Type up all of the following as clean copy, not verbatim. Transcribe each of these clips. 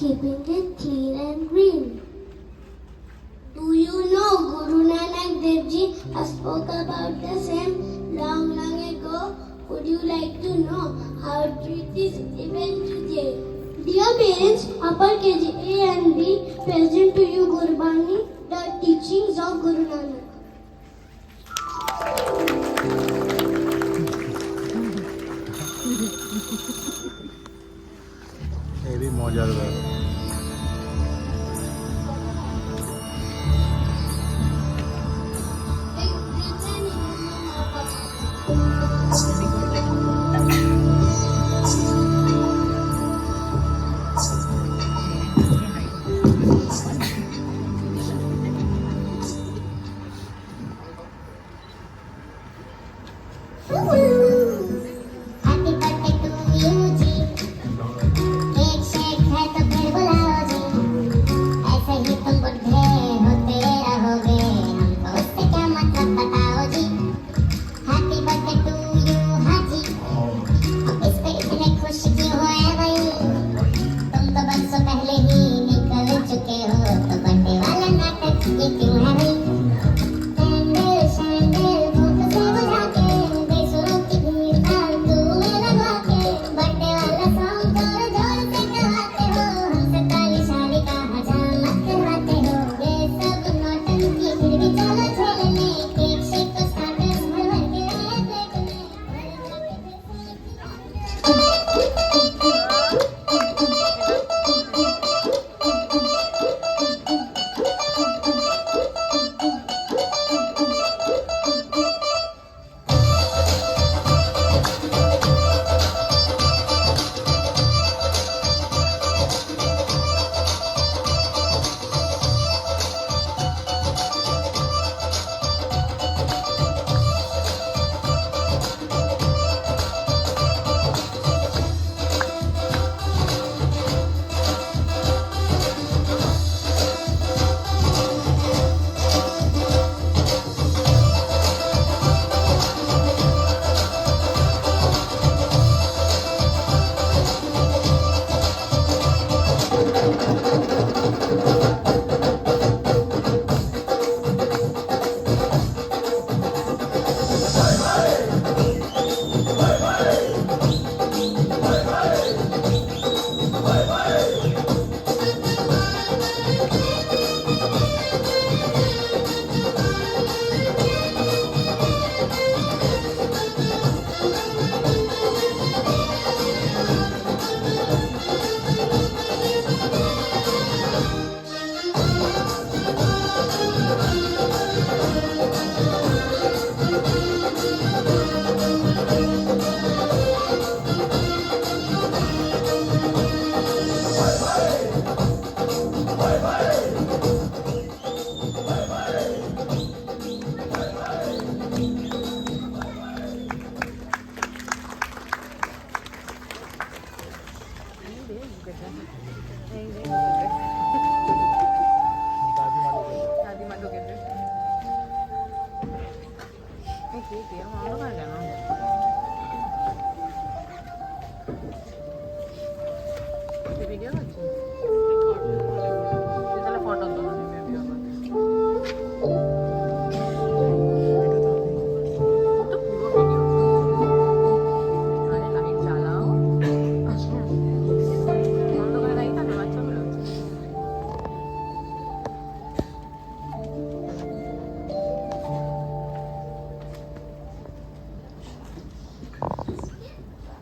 keeping it clean and green. Do you know Guru Nanak Dev Ji spoke about the same long ago? Would you like to know how it is even today? Dear parents, Upper KG A and B present to you Gurbani, the teachings of Guru Nanak. ये भी मौजूद है।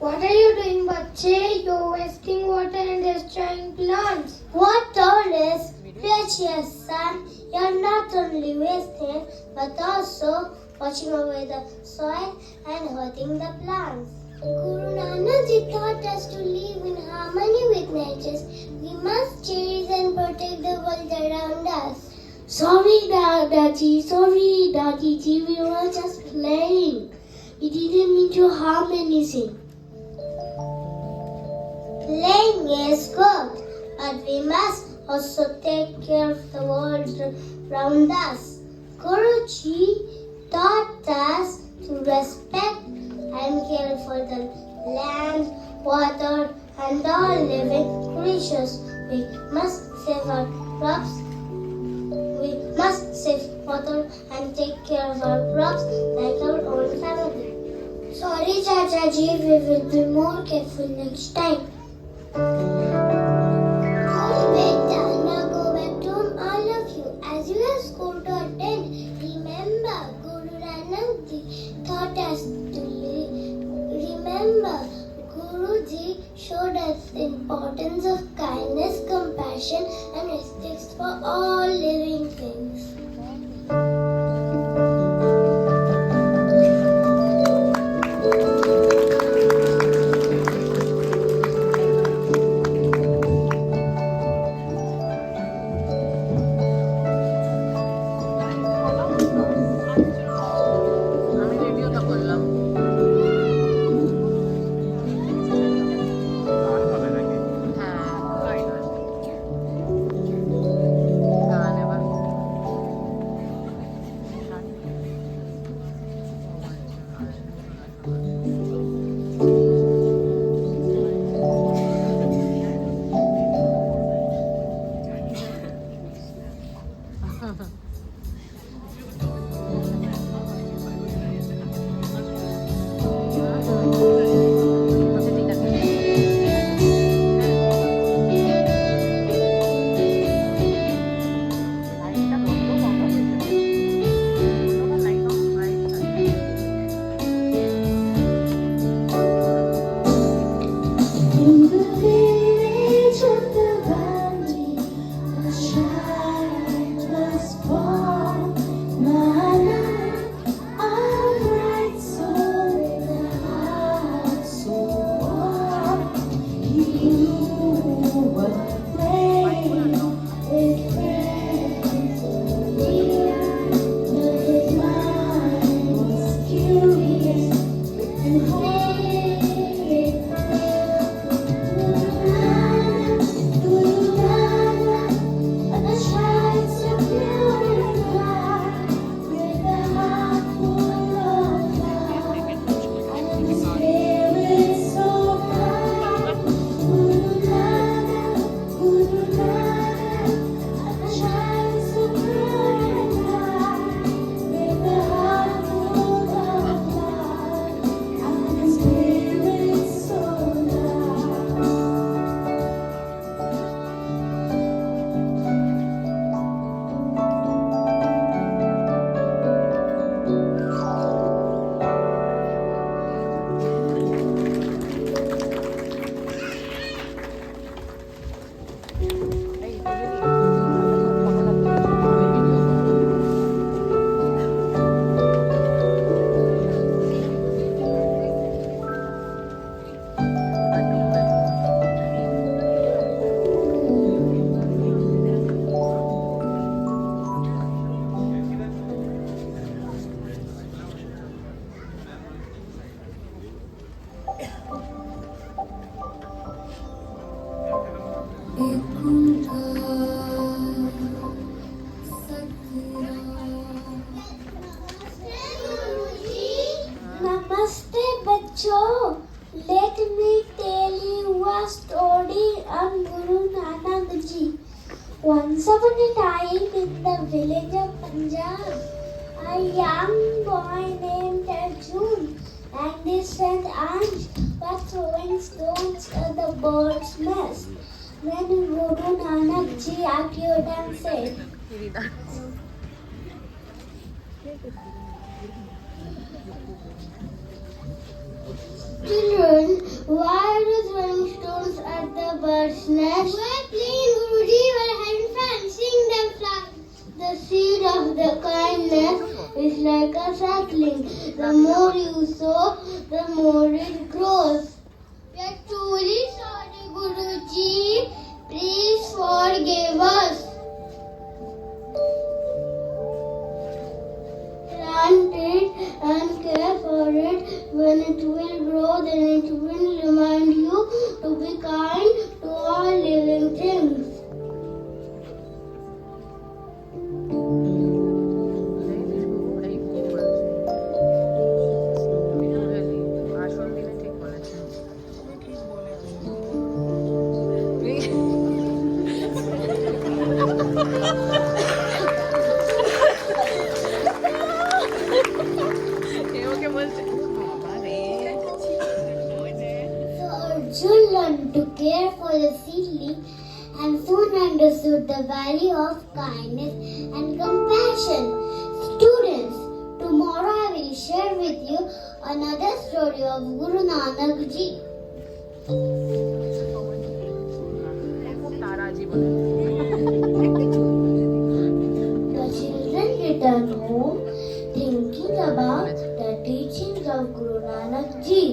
What are you doing, bache? You're wasting water and destroying plants. Water is precious, son. You're not only wasting, but also washing away the soil and hurting the plants. Guru Nanak Ji taught us to live in harmony with nature. We must cherish and protect the world around us. Sorry, Dadaji. Sorry, Dadiji. We were just playing. We didn't mean to harm anything. Playing is good, but we must also take care of the world around us. Guruji taught us to respect and care for the land, water, and all living creatures. We must save our crops. We must save water and take care of our crops like our own family. Sorry, Chachaji, we will be more careful next time. Beta, now go back to home, all of you. As you have school to attend, remember Guru Nanak Ji taught us to remember. Guruji showed us the importance of kindness, compassion, and respect for all living things. আমি রেডিওটা করলাম। গান হবে নাকি? হ্যাঁ, গান এবার আচ্ছা, ঠিক আছে। লাইটটা বন্ধ করো। Light off, light In the village of the valley, a child was born. Nana, a bright soul with a heart so warm. He knew what playing with friends so near, but his mind was curious and holding it. A child so pure and bright, with a heart full of love, and a spirit so kind. Guru Nanak, a child so pure and bright, with a heart full of love, and a spirit so kind. এই photo Namaste, bachcho. Let me tell you a story on Guru Nanak Ji. Once upon a time in the village of Punjab, a young boy named Arjun and his friend Anj were throwing stones at the bird's nest. When Guru Nanak Ji appeared and said, "Children, why are you throwing stones at the bird's nest?" "We're playing, Guruji. We're having fun. Seeing them fly." "The seed of the kindness is like a sapling. The more you sow, the more it grows." "We are truly sorry, Guruji. Please forgive us." Plant it and care for it. When it will grow, then it will remind you to be kind to all living things. আসল দিনে ঠিক বলেছেন। understood the value of kindness and compassion. Students, tomorrow I will share with you another story of Guru Nanak Ji. खूप Taraji बोले The children returned home thinking about the teachings of Guru Nanak Ji.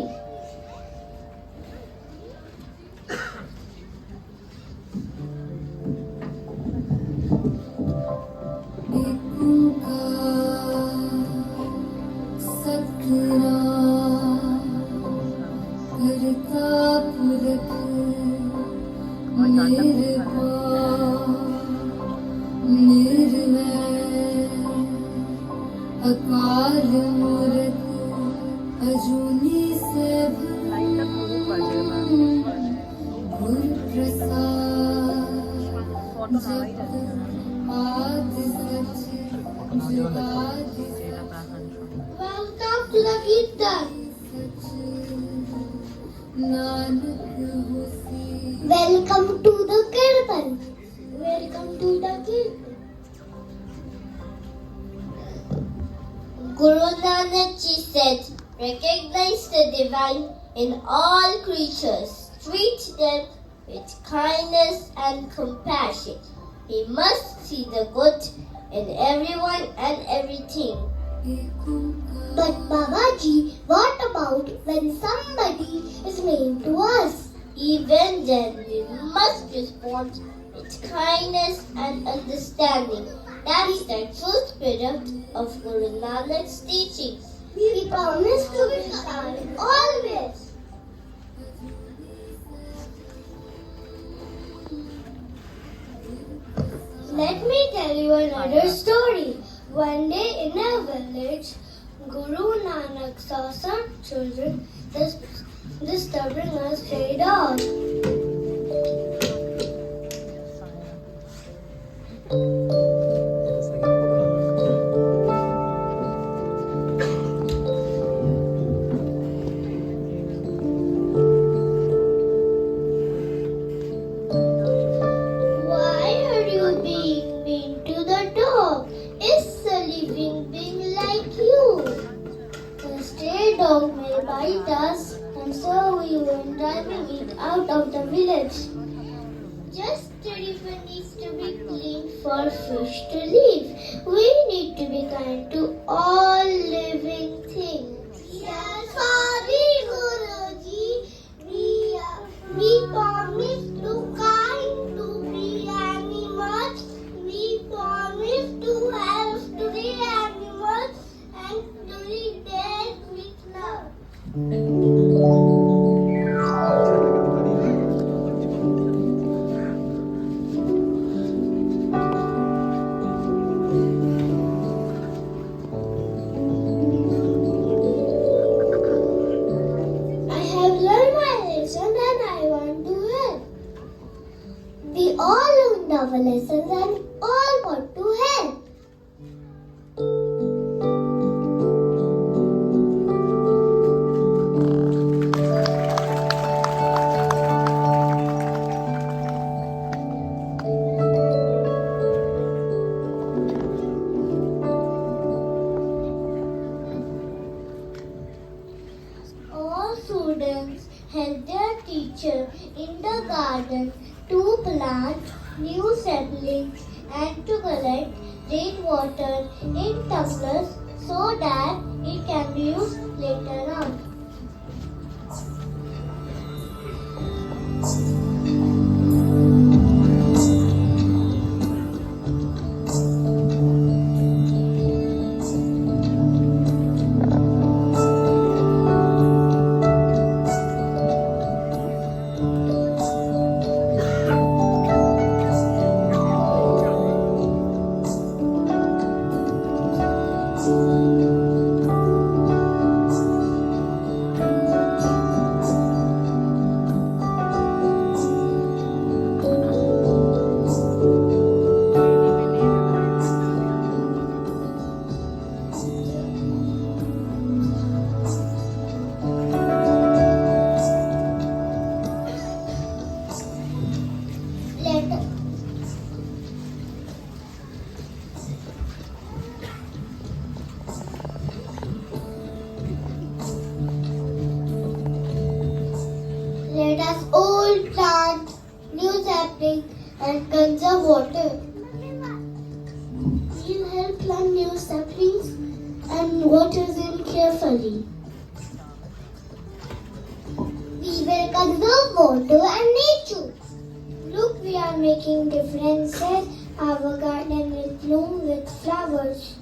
अकाल मूरत अजूनी से गुरु प्रसाद आदि सच जुगादि Welcome to the Kirtan. Nanak होसी Welcome to the Kirtan. Welcome to the Kirtan. Guru Nanak Ji said, recognize the divine in all creatures. Treat them with kindness and compassion. We must see the good in everyone and everything. But Babaji, what about when somebody is mean to us? Even then, we must respond with kindness and understanding. That is the true spirit of Guru Nanak's teachings. We promise to be kind always. Let me tell you another story. One day in a village, Guru Nanak saw some children disturbing a stray dog. Why are you being mean to the dog? It's a living being like you. The stray dog may bite us, and so we were driving it out of the village. Just the river needs to be clean for fish to live. We need to be kind to all living things. Yes, sorry, Guruji. We promise to kind to the animals. We promise to help to the animals and to the dead with love. I have learned my lesson and I want to help. We all learned our lessons and all want to help. All students help their teacher in the garden to plant new saplings and to collect rainwater in tumblers so that it can be used later on. plastic and conserve water. We'll help plant new saplings and water them carefully. We will conserve water and nature. Look, we are making differences. Our garden will bloom with flowers.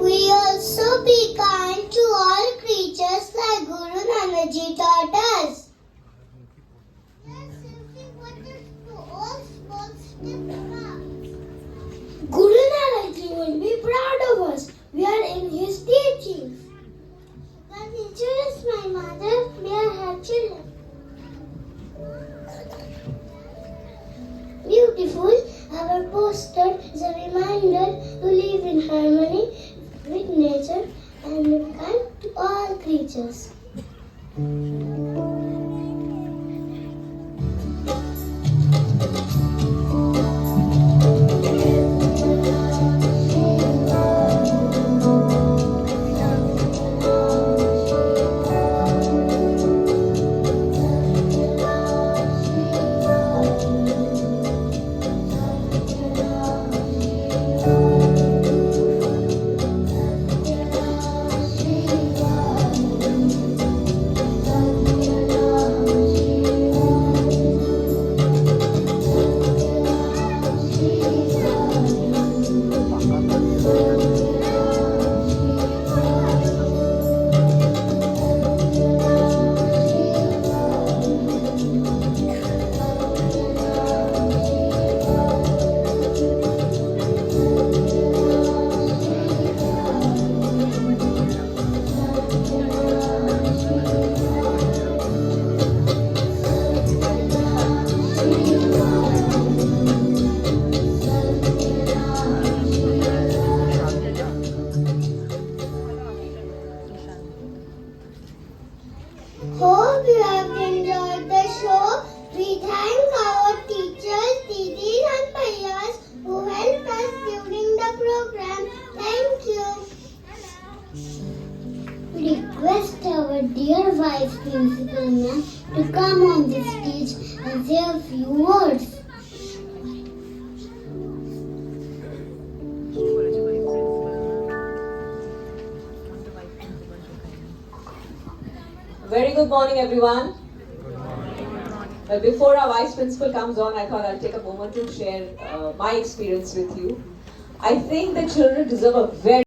We also be kind to all creatures like Guru Nanak Ji taught us. Guru Nanak Ji will be proud of us. We are in his teachings. The teacher is my mother. May I have children? Beautiful. Our poster is a reminder to live in harmony with nature and be kind to all creatures. Hope you have enjoyed the show. We thank our teachers, didis and bhaiyas who helped us during the program. Thank you. We request our dear Vice Principal Ma'am to come on the stage and say a few words. Very good morning, everyone. But before our Vice Principal comes on, I thought I'll take a moment to share my experience with you. I think the children deserve a very